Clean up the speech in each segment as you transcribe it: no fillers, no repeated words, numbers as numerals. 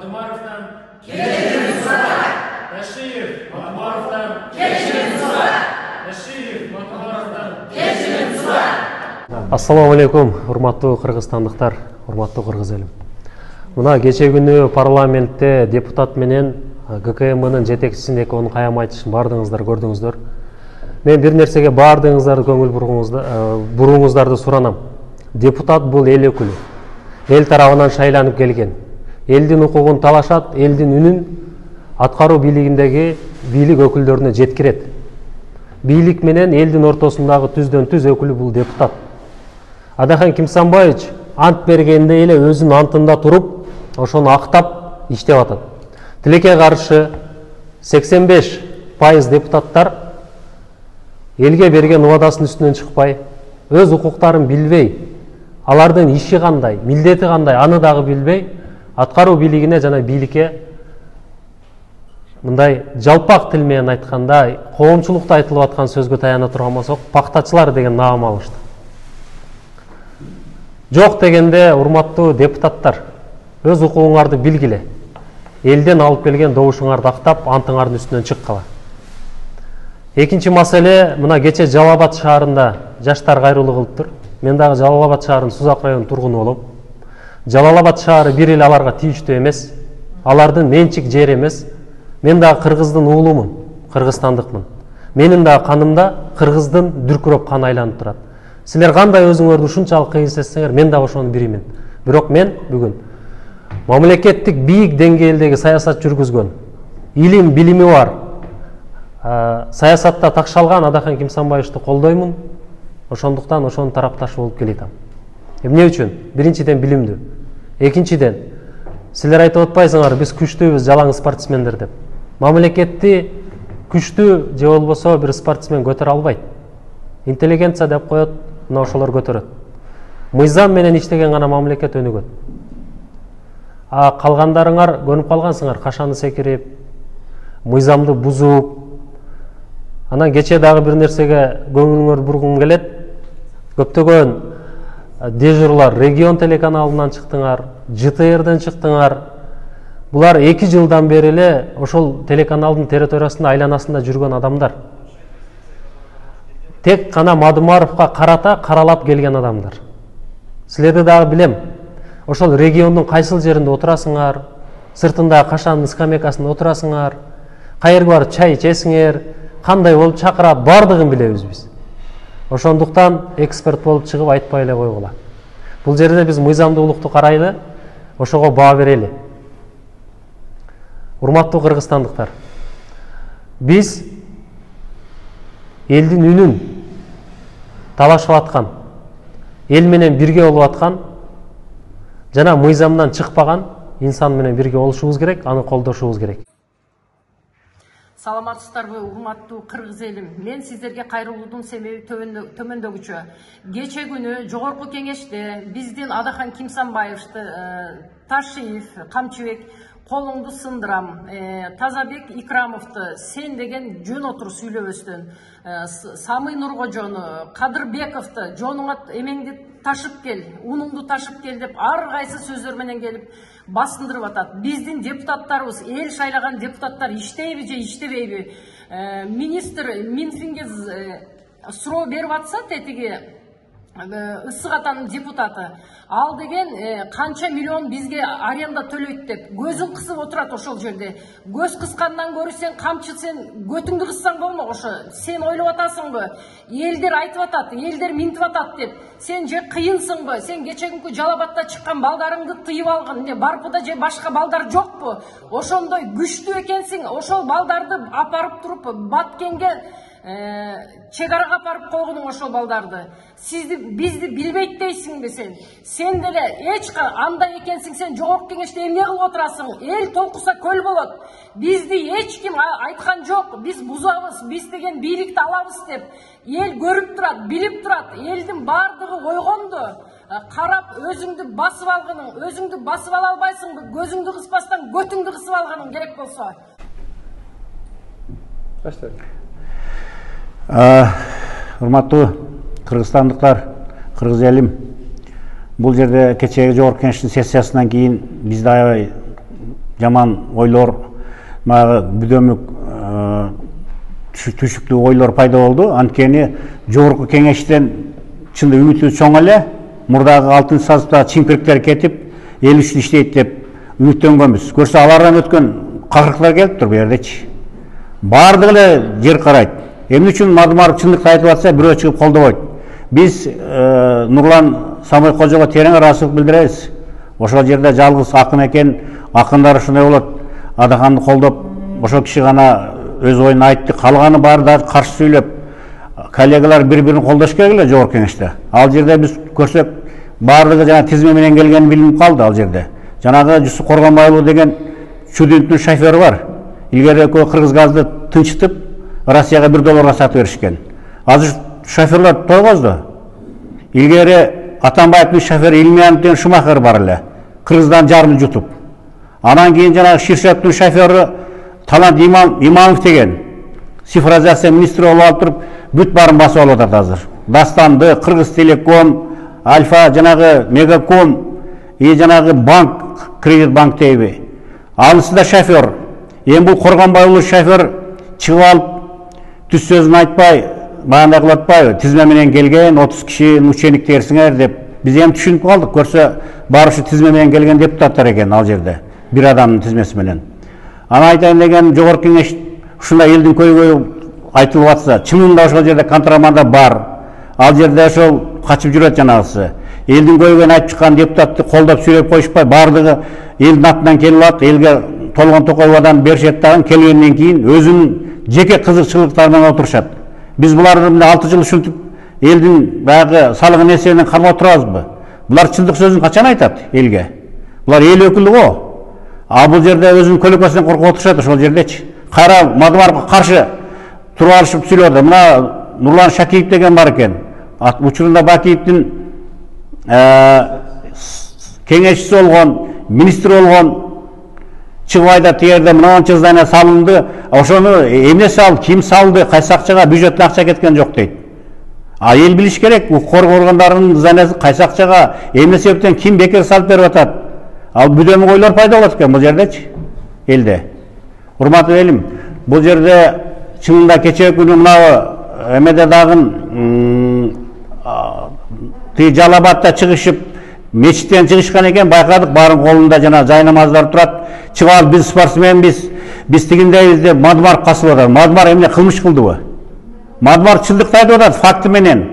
Мадумаровдан кешірім сұрайық. Ташиев Мадумаровдан кешірім сұрайық. Ташиев Мадумаровдан кешірім сұрайық. Ассаламу алейкум, урматтуу кыргызстандыктар, урматтуу кыргыз элим. Мына кече күнү парламентте депутат менен ГКМ-нын жетекчисин экөөнүн каям айтышын бардыңыздар көрдүңүздөр. Мен бир нерсеге бардыңыздарды көңүл буруңуздарды суранам. Депутат бул эл өкүлү. Эл тарабынан шайланып келген. Элдин укугун талашат, элдин үнүн аткаруу бийлигиндеги бийлик өкүлдөрүнө жеткирет. Бийлик менен элдин ортосундагы түздөн түз өкүлү бул депутат. Адахан Кимсанбаевич ант бергенде эле өзүнүн антында туруп, ошону актап иштеп атат. Тилекке каршы 85% депутаттар элге берген убадасын үстүнөн чыкпай, өз укуктарын билбей, алардын иши кандай, милдети кандай, аны дагы билбей, аткаруу бийлигине жана бийликке мындай жалпак тил менен айтканда, коомчулукта айтылып аткан сөзгө таяна турган болсок, пактачылар деген наам алышты. Жок дегенде, урматтуу депутаттар, өз укугуңарды билгиле. Элден алып келген добушуңарды актап, антыңардын үстүнөн чыккыла. Экинчи маселе, мына кече Жалал Абад шаарында жаштар кайрылуу кылыптыр. Мен дагы Жалал Абад шаарынын Сузак районунун тургуну болом. Жалал Абад шаары бир эле аларга тийиштүү эмес, алардын менчик жери эмес. Мен дагы кыргыздын уулумун, кыргызстандыкмын. Менин дагы канымда кыргыздын дүркүрөп каны айланып турат. Силер кандай өзүңөрдү ушунчалык кыйынсетсеңер, мен дагы ошонун биримин. Бирок мен бүгүн мамлекеттик бийик деңгээлдеги саясат жүргүзгөн, илим, билими бар, саясатта такшалган Адахан Кимсанбаевичти колдоймун. Ошондуктан ошонун тарапташы болуп келатам. Эмне үчүн? Биринчиден билимдүү. Экинчиден, силер айтып атпайсыңар, биз күчтүүбүз, жалаң спортсмендер деп. Мамлекетти күчтүү же болбосо бир спортсмен көтөрө албайт. Интеллигенция деп коет, мына ошолор көтөрөт. Мыйзам менен иштеген гана мамлекет өнүгөт. А калгандарыңар көнүп калгансыңар, кашаны секирип, мыйзамды бузуп. Анан кече дагы бир нерсеге көңүлүңөрдү бургум келет. Көптөгөн дежурлар регион телеканалынан чыктыңар, ЖТРден чыктыңар. Булар 2 жылдан бери эле ошол телеканалдын территориясында айланасында жүргөн адамдар. Тек кана Мадумаровго карата каралап келген адамдар. Силерди дагы билем. Ошол региондун кайсыл жеринде отурасыңар, сыртында кашанын скамейкасында отурасыңар, кайерге барып чай ичесиңер, кандай болуп чакырат, бардыгын билебиз биз. Ошондуктан эксперт болуп чыгып айтпай эле койгула. Бул жерде биз мыйзамдуулукту карайлы, ошого баа берели. Урматтуу кыргызстандыктар, биз элдин үнүн талашып аткан, эл менен бирге болуп аткан, жана мыйзамдан чыкпаган инсан менен бирге болушубуз керек, аны колдошубуз керек. Саламатсыздарбы, урматтуу кыргыз элим. Мен сиздерге кайрылуудун себеби төмөндөгүчө. Кече күнү жогорку кеңеште биздин Адахан Кимсанбаевичти Ташиев, Камчыбек колуңду сындырам, Тазабек Икрамовду сен деген жөн отур сүйлөбөстөн, Самый Нургожону, Кадырбековду жонуңа эмеңди ташып кел, унуңду ташып кел деп ар кайсы сөздөр менен келип басындырып атат. Биздин депутаттарыбыз, эл шайлаган депутаттар иштейби же иштебейби? Министр Минфинге суроо берип атса, тетиги Ысык Атанын депутаты, ал деген канча миллион бизге аренда төлөйт деп көзүн кысып отурат ошол жерде. Көз кыскандан көрү сен камчы, сен көтүңдү кыссаң болмок ошо. Сен ойлоп атасыңбы? Элдер айтып атат, элдер минтип атат деп. Сен же кыйынсыңбы? Сен кече күнкү Жалал Абадта чыккан балдарыңды тыйып алган, Барпыда же башка балдар жокпу? Ошондой күчтүү экенсиң, ошол балдарды апарып туруп Баткенге чек арага апарып койгонуң ошол балдарды. Бизди билбейт дейсиңби сен? Сен деле эч андай экенсиң, сен жогорку кеңеште эмне кылып отурасың? Эл толкуса көл болот. Бизди эч ким айткан жок. Биз бузабыз, биз деген бийликти алабыз деп. Эл көрүп турат, билип турат. Элдин бардыгы койгонду. Карап өзүңдү басып алгының, өзүңдү басып ала албайсыңбы? Көзүңдү кыспастан көтүңдү кысып алганың керек болсо. Урматтуу кыргызстандыктар, кыргыз элим, бул жерде кечеги жогорку кеңештин сессиясынан кийин бизде аябай жаман ойлор, бүдөмүк түшүктүү ойлор пайда болду. Анткени жогорку кеңештен чынында үмүтү чоң эле, мурдагы 6-сазда чимпириктер кетип, эл үчүн иштейт деп үмүттөнгөнбүз. Көрсө алардан өткөн какырыктар келиптир бу жердечи. Бардыгы эле жер карайт. Эмне үчүн Мадумаров чындыкты айтып атса, бирөө чыгып колдобойт. Биз Нурлан Самойкожого терең ыраазычылык билдиребиз. Ошол жерде жалгыз акын экен, акындар ушундай болот, Адаханды колдоп, ошол киши гана өз оюн айтты, калганы баары да каршы сүйлөп, коллегалар бири-бирин колдош керек эле жогорку кеңеште. Ал жерде биз көрсөк, баардыгы жана тизме менен келгени билинип калды ал жерде. Жанагы Жусуп Коргонбайұлы деген чуденттин шоферу бар. Илгери экөө кыргыз газды тынчытып, Россияга $1 сатып беришкен. Азыр шоферлор тойгозду. Илгери Атамбаевдин шофери Илмиянов деген Шумахер бар эле. Кыргыздан жарымы жутуп. Анан кийин жанагы Ширшевдин шофери Талант Имамов деген цифровизация министри болуп алып туруп, бүт барын басып алып атат азыр. Дастанды, Кыргыз Телеком, Альфа, жанагы Мегаком, жанагы банк, Кредит банк дейби. Анысы да шофер. Эми бул Коргонбайұлы шофер чыгып алып, түз сөзүн айтпай, баяндай кылатпайбы, тизме менен келген 30 кишинин учениктерсиңер деп. Биз эми түшүнүп калдык, көрсө баары ушу тизме менен келген депутаттар экен ал жерде. Бир адамдын тизмеси менен. Аны айтайын деген жогорку кеңеш ушундай элдин көйгөйү айтылып атса, чынында ошол жерде контрабанда бар. Ал жерде ошол качып жүрөт жанагысы. Элдин көйгөйүн айтып чыккан депутатты колдоп сүйлөп коюшпай, бардыгы элдин атынан келип алат, элге Толгон Токоевадан беришет дагы, келгенден кийин өзүнүн жеке кызыкчылыктарынан отурушат. Биз буларды 6 жыл ушинтип элдин баягы салыгын эсебинен кармап турабызбы? Булар чындык сөзүн качан айтат элге? Булар эл өкүлү го. А бул жерде өзүнүн көлөкөсүнөн коркуп отурушат ошол жердечи. Кайра Мадумаровго каршы туруп алышып сүйлөдү. Мына Нурлан Шакиев деген бар экен. Учурунда Бакиевдин кеңешчиси болгон, министр болгон, чыгып айтат, тиерде мынанча здание салынды, ошону эмне салды, ким салды, кайсы акчага, бюджеттен акча кеткен жок дейт. А эл билиш керек, укук органдарынын зданиясы кайсы акчага, эмне себептен ким бекер салып берип атат. Ал бүдөмүк ойлор пайда болот экен бул жердечи, элде. Урматтуу элим, бул жерде чынында кечээ күнү мына эмеде дагы Жалабатта чыгышып, мечиттен чыгышкан экен, байкадык, баарын колунда жана жай намаздар турат. Чыгып алып, биз спортсменбиз, биз тигиндейбиз деп Мадумаров касылып атат. Мадумаров эмне кылмыш кылдыбы? Мадумаров чындыкты айтып атат, факты менен.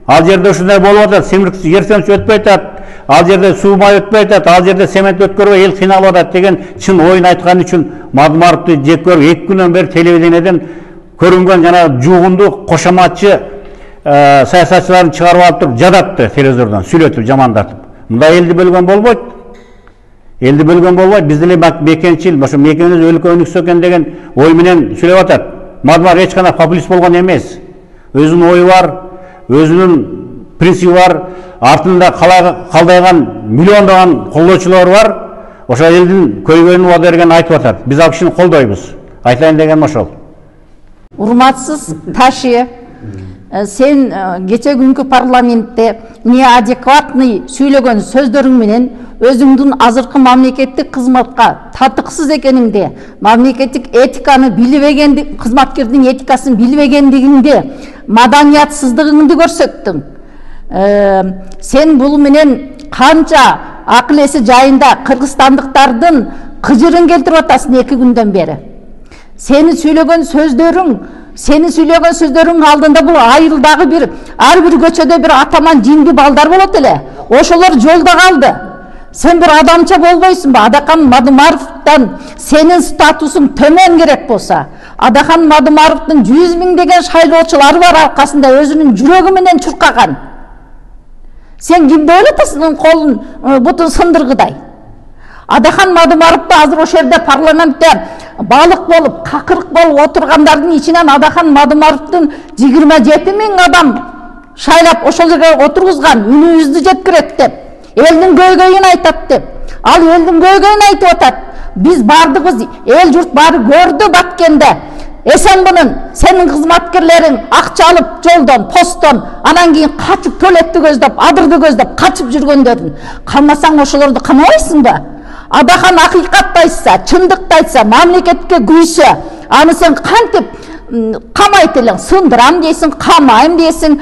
Ал жерде ушундай болуп атат, ертеңчи өтпөй атат, ал жерде суу май өтпөй атат, ал жерде цемент өткөрбөй эл кыйналып атат деген чын оюн айткан үчүн Мадумаровду жек көрүп 2 күндөн бери телевидениеден көрүнгөн жана жуугунду кошоматчы саясатчыларын чыгарып алып туруп жадатты телевизордон, сүйлөтүп, жамандатып. Мында элди бөлгөн болбойт. Элди бөлгөн болбойт. Биз деле мекенчил, ошо мекенибиз өлкө өнүксө экен деген ой менен сүйлөп атат. Мадумаров эч кандай популист болгон эмес. Өзүнүн ою бар, өзүнүн принциби бар, артында калдайган миллиондогон колдоочулар бар. Ошо элдин көйгөйүн убада берген айтып атат. Биз ал кишини колдойбуз. Айтайын дегеним ошол. Урматсыз Таши, сен кече күнкү парламентте неадекватный сүйлөгөн сөздөрүң менен өзүңдүн азыркы мамлекеттик кызматка татыксыз экениңди, мамлекеттик этиканы билбегенди, кызматкердин этикасын билбегендигиңди, маданиятсыздыгыңды көрсөттүң. Сен бул менен канча акыл эси жайында кыргызстандыктардын кыжырын келтирип атасың 2 күндөн бери. Сени сүйлөгөн сөздөрүң алдында бул айылдагы ар бир көчөдө бир атаман жинди балдар болот эле. Ошолор жолдо калды. Сен бир адамча болбойсуңбу? Адахан Мадумаровдон сенин статусуң төмөн керек болса, Адахан Мадумаровдун 100 000 деген шайлоочулары бар аркасында өзүнүн жүрөгү менен чуркаган. Сен кимди ойлотосуң колун бутун сындыргыдай? Адахан Мадумаровду азыр ошол жерде парламентте балык болуп, какырык болуп отургандардын ичинен Адахан Мадумаровдун 27 000 адам шайлап ошол жерге отургузган, үнүбүздү жеткирет деп, элдин көйгөйүн айтат деп. Ал элдин көйгөйүн айтып атат. Биз бардыгыбыз, эл журт баары көрдү Баткенде. Эсенбунун сенин кызматкерлериң акча алып жолдон, посттон, анан кийин качып төлөттү көздөп, адырды көздөп качып жүргөндөрүн. Камасаң ошолорду камабайсыңбы? адахан акыйкатты айтса, чындыкты айтса, мамлекетке күйсө, аны сен кантип камайт элең? Сындырам дейсиң, камайм дейсиң,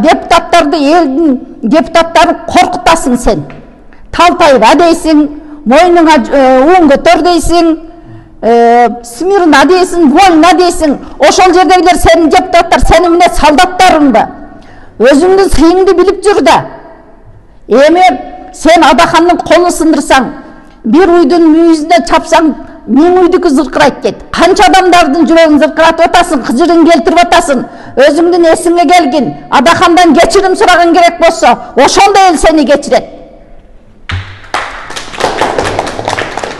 депутаттарды, элдин депутаттарын коркутасың сен. Талтайба дейсиң, мойнуңа уң көтөр дейсиң, смирна дейсиң, вольна дейсиң. Ошол жердегилер сенин депутаттар, сени менен солдаттарыңбы? Өзүңдүн сыйыңды билип жүр да. Эми сен адахандын колун сындырсаң, бир уйдун мүйүзүнө чапсаң, 1000 уйдуку зыркырайт дейт. Канча адамдардын жүрөгүн зыркыратып атасың, кыжырын келтирип атасың. Өзүңдүн эсиңе келгин, адахандан кечирим сураган керек болсо, ошондо эл сени кечирет.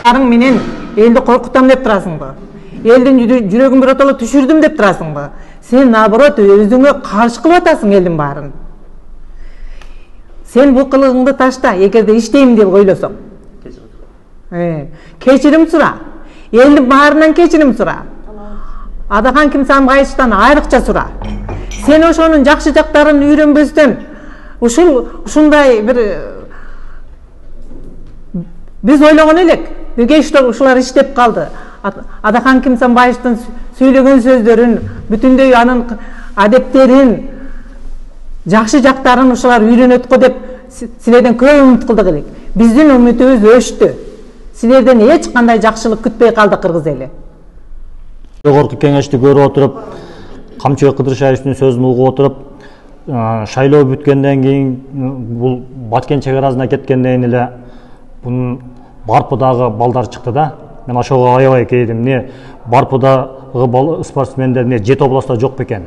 Арың менен элди коркутам деп турасыңбы? Элдин жүрөгүн биротоло түшүрдүм деп турасыңбы? Сен наоборот өзүңө каршы кылып атасың элдин баарын. Сен бул кылыгыңды ташта, эгерде иштейм деп ойлосоң. Кечирим сура. Элдин баарынан кечирим сура. Адахан Кимсанбаевичтан айрыкча сура. Сен ошонун жакшы жактарын үйрөнбөстөн, ушундай бир биз ойлогон элек, бирге ушулар иштеп калды. Адахан Кимсанбаевичтин сүйлөгөн сөздөрүн, бүтүндөй анын адептерин, жакшы жактарын ушулар үйрөнөт го деп силерден көп үмүт кылдык элек. Биздин үмүтүбүз өчтү. Силерден эч кандай жакшылык күтпөй калды кыргыз эли. Жогорку кеңешти көрүп отуруп, Камчыбек Кыдыршаевичтин сөзүн угуп отуруп, шайлоо бүткөндөн кийин бул Баткен чек арасына кеткенден эле бунун Барпыдагы балдар чыкты да. Мен ошого аябай кейдим. Не Барпыдагы спортсмендер не Жет областта жок бекен.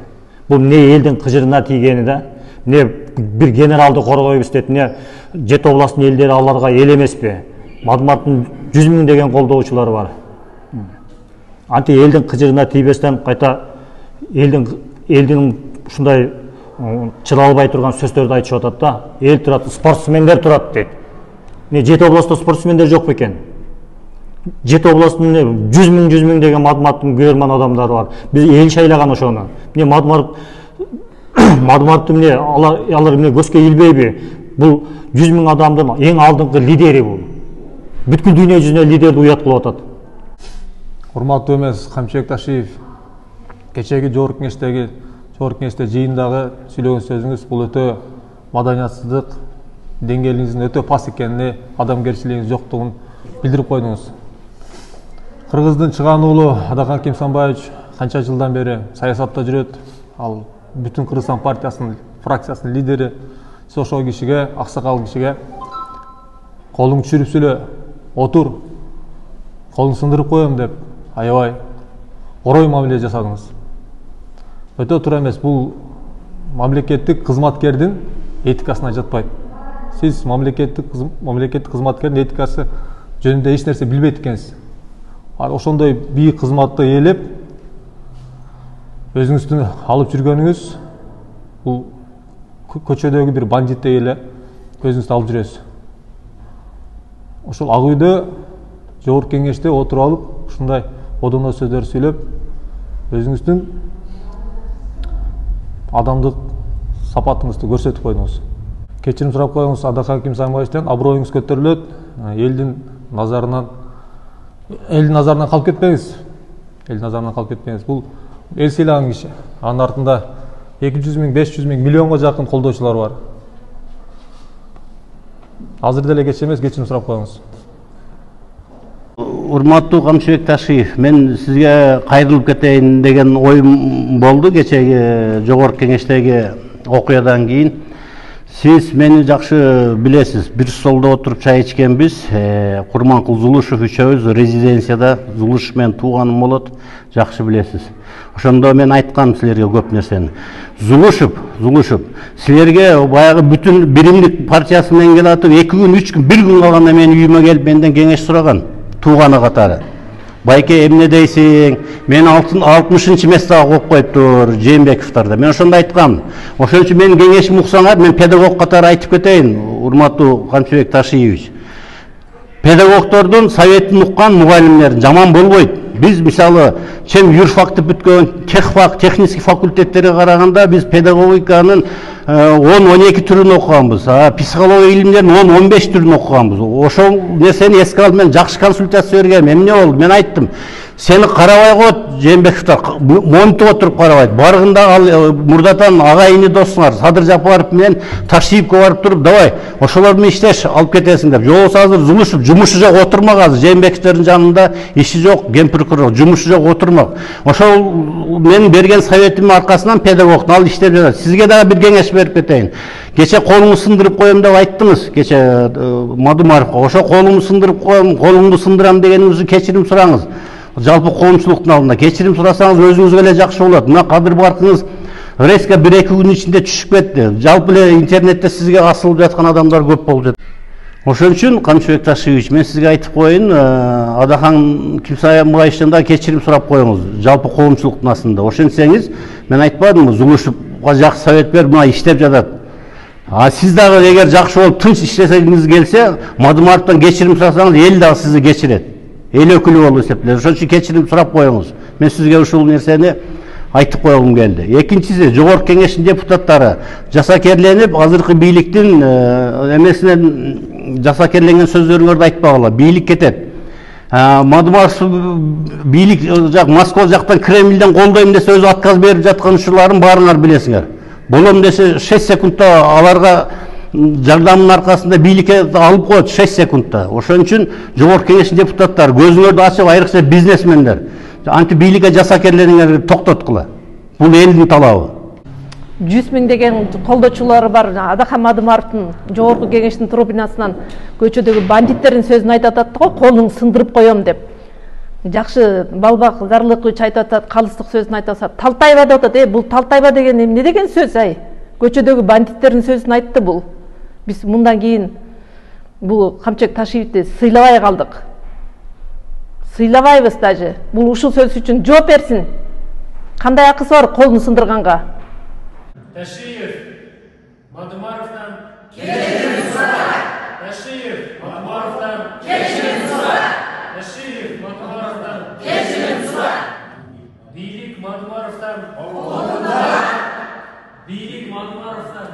Бул не элдин кыжырына тийгени да. Не бир генералды коргойбуз дейт, не Жет областынын элдери аларга эл эмеспи? Мадматтын 100 000 деген колдоочулары бар. Анти элдин кыжырына тийбестен кайта элдин ушундай чыда албай турган сөздөрдү айтышып атат да. Эл турат, спортсмендер турат дейт. Не Жет областта спортсмендер жок бекен? Жет областынын 100 000 деген Мадматтын көрман адамдары бар. Биз эл шайлаган ошону. Не Мадматтын эмне алар эмне көзгө илбейби? Бул 100 000 адамдын эң алдыңкы лидери бул. Бүткүл дүйнө жүзүнө лидерди уят кылып атат. Урматтуу эмес Камчыбек Ташиев, кечеги жогорку кеңеште жыйындагы сүйлөгөн сөзүңүз бул өтө маданиятсыздык, деңгээлиңиздин өтө пас экенине, адамгерчилигиңиз жоктугун билдирип койдуңуз. Кыргыздын чыган уулу Адахан Кимсанбаевич канча жылдан бери саясатта жүрөт. Ал бүтүн Кыргызстан партиясынын фракциясынын лидери. Сиз ошол кишиге, аксакал кишиге колуң түшүрүп сүйлө, отур, колун сындырып коем деп аябай орой мамиле жасадыңыз. Өтө туура эмес, бул мамлекеттик кызматкердин этикасына жатпайт. Сиз мамлекеттик кызматкердин этикасы жөнүндө эч нерсе билбейт экенсиз. Ошондой бийик кызматты ээлеп, өзүңүздүн алып жүргөнүңүз бул көчөдөгү бир бандиттей эле өзүңүздү алып жүрөсүз. Ошол ак үйдө жогорку кеңеште отуруп алып, ушундай одоно сөздөр сүйлөп, өзүңүздүн адамдык сапатыңызды көрсөтүп койдуңуз. Кечирим сурап коюңуз, Адахан Кимсанбаевичтен аброюңуз көтөрүлөт, элдин назарынан калып кетпеңиз. Бул эл сыйлаган киши. Анын артында 200 000, 500 000, миллионго жакын колдоочулар бар. Азыр деле кеч эмес, кечирим сурап коюңуз. Урматтуу Камчыбек Ташиев, мен сизге кайрылып кетейин деген оюм болду кечеги жогорку кеңештеги окуядан кийин. Сиз мени жакшы билесиз. Бир столдо отуруп чай ичкенбиз. Курманкул Зулушев үчөөбүз резиденцияда, Зулушев менен тууганым болот, жакшы билесиз. Ошондо мен айткам силерге көп нерсени. Зулушев, силерге баягы бүтүн биримдик партиясы менен келатып, 2 күн, 3 күн, 1 күн калганда менин үйүмө келип менден кеңеш сураган. Тууганы катары. Байке эмне дейсиң? Мен 60-чы местага коюп коюптур Жээнбековдордо. Мен ошондо айткам. Ошон үчүн менин кеңешим уксаңар, мен педагог катары айтып кетейин, урматтуу Камчыбек Ташиевич. Педагогдордун советтин уккан мугалимдер жаман болбойт. Биз мисалы чем юрфакты бүткөн, техфак, технический факультеттерге караганда биз педагогиканын 10-12 түрін оқығанбыз, психология илимдерinin 10-15 түрін оқығанбыз. Ошол нерсени эске алып мен жакшы консультация бергем. Эмне болду? Мен айттым, сени карабай коет, Жээнбековдор монитор отуруп карабайт. Баргында ал мурдатан агайыны досуңар, Садыр Жапаров менен Ташиевке барып туруп, давай, ошолор менен иштеш алып кетесиң деп. Жобосо азыр жумушу жок отурмак азыр. Жээнбековдордун жанында иши жок, ген прокурор, жумушу жок отурмак. Ошол менин берген советимдин аркасынан педагог ал иштеп жатат. Сизге дагы бир кеңеш берип кетейин. Кече колуңду сындырып коем деп айттыңыз, кече Мадумаровго. Ошо колуңду сындырып коем, колуңду сындырам дегениңизди кечирим сураңыз. Жалпы коомчулуктун алдында кечирим сурасаңыз өзүңүзгө эле жакшы болот. Мына кадыр баркыңыз резко 1-2 күн ичинде түшүп кетти. Жалпы эле интернетте сизге асылып жаткан адамдар көп болуп жатат. Ошон үчүн Камчыбек Ташиевич, мен сизге айтып коеюн, Адахан Кимсанбаевичтен да кечирим сурап коюңуз. Жалпы коомчулуктун астында. Ошентсеңиз, мен айтпадымбы, Зулушевга жакшы совет берип, мына иштеп жатат. Сиз дагы эгер жакшы болуп тынч иштесеңиз келсе, Мадумаровдон кечирим сурасаңыз, эл дагы сизди кечирет. Эл өкүлү болуп эсептелет. Ошон үчүн кечирим сурап коюңуз. Мен сизге ушул нерсени айтып койгум келди. Экинчиси, Жогорку Кеңештин депутаттары жасакерленип, азыркы бийликтин эмесинен жасакерленген сөздөрүңөрдү айтпагыла. Бийлик кетет. Мадумаров бийлик жак Москва жактан Кремлден колдойм десе өзү отказ берип жаткан учурларын баарыңар билесиңер. Болом десе 6 секундта аларга жардамдын аркасында бийликке алып коет 6 секундта. Ошон үчүн Жогорку Кеңештин депутаттары көзүңөрдү ачып, айрыкча бизнесмендер, анти бийликке жасакерлениңерди токтоткула. Бул элдин талабы. 100 000 деген колдочулары бар. Адахан Мадумаровдун Жогорку Кеңештин трибунасынан көчөдөгү бандиттердин сөзүн айтып атат го, колуң сындырып коем деп. Жакшы Балбак Зарлыкович айтып атат, калыстык сөзүн айтып атат. Талтайба деп атат. Бул Талтайба деген эмне деген сөз ай? Көчөдөгү бандиттердин сөзүн айтты бул. Биз мындан кийин бул Камчыбек Ташиевди сыйлабай калдык. Сыйлабайбыз даже. Бул ушул сөз үчүн жооп берсин. Кандай акысы бар колун сындырганга? Ташиев, Мадумаровдан кечирим сура. Ташиев, Мадумаровдан кечирим сура. Ташиев, Мадумаровдан кечирим сура. Бийлик Мадумаровдан. Бийлик Мадумаровдан.